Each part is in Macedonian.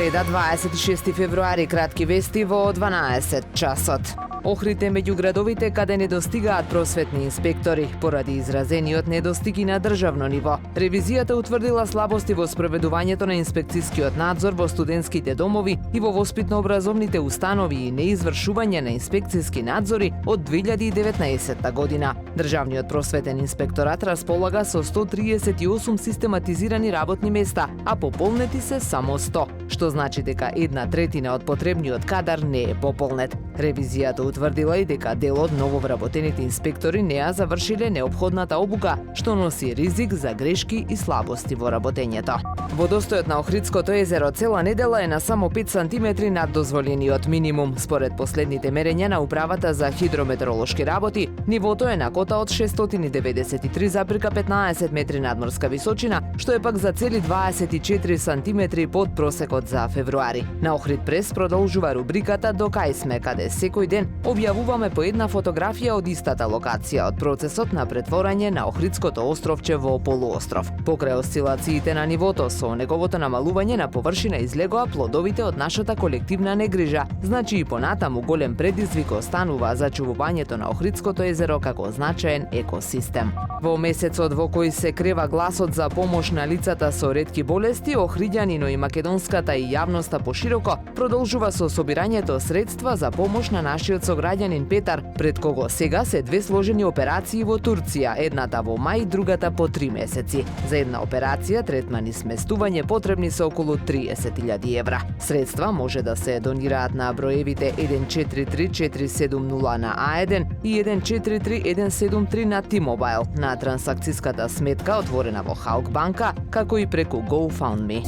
Среда, 26 февруари, кратки вести во 12 часот. Охрид е меѓу градовите каде не достигаат просветни инспектори поради изразениот недостиги на државно ниво. Ревизијата утврдила слабости во спроведувањето на инспекцискиот надзор во студентските домови и во воспитно-образовните установи и неизвршување на инспекциски надзори од 2019 година. Државниот просветен инспекторат располага со 138 систематизирани работни места, а пополнети се само 100, што значи дека 1/3 од потребниот кадар не е пополнет. Ревизијата утврдила и дека дел од нововработените инспектори не ја завршиле неопходната обука, што носи ризик за грешки и слабости во работењето. Водостојот на Охридското езеро цела недела е на само 5 сантиметри над дозволениот минимум. Според последните мерења на Управата за хидрометеоролошки работи, нивото е на кота од 693,15 метри надморска височина, што е пак за цели 24 сантиметри под просекот за февруари. На Охрид прес продолжува рубриката "До кај сме", каде секој ден објавуваме по една фотографија од истата локација од процесот на претворање на Охридското островче во полуостров. Покрај осцилациите на нивото со неговото намалување на површина излегоа плодовите од нашата колективна негрижа. Значи и понатаму голем предизвик останува зачувувањето на Охридското езеро како значаен екосистем. Во месецот во кој се крева гласот за помош на лицата со ретки болести, охриѓани, но и македонската и јавноста пошироко продолжува со собирањето средства за помош на нашиот сограѓанин Петар, пред кого сега се две сложени операции во Турција, едната во мај, другата по 3 месеци. За една операција, третман и сместување потребни се околу 30.000 евра. Средства може да се донираат на броевите 143470 на А1 и 143173 на T-Mobile, на трансакцијската сметка отворена во Халк банка, како и преку GoFundMe.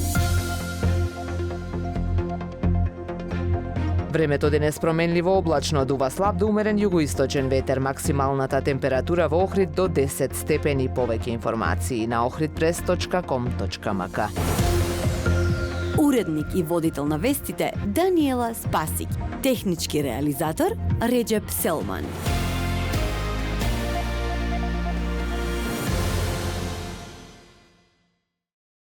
Времето денес променливо облачно, дува слаб до умерен југоисточен ветер, максималната температура во Охрид до 10 степени. Повеќе информации на ohridpress.com.mk. Уредник и водител на вестите Даниела Спасик. Технички реализатор Реджеп Селман.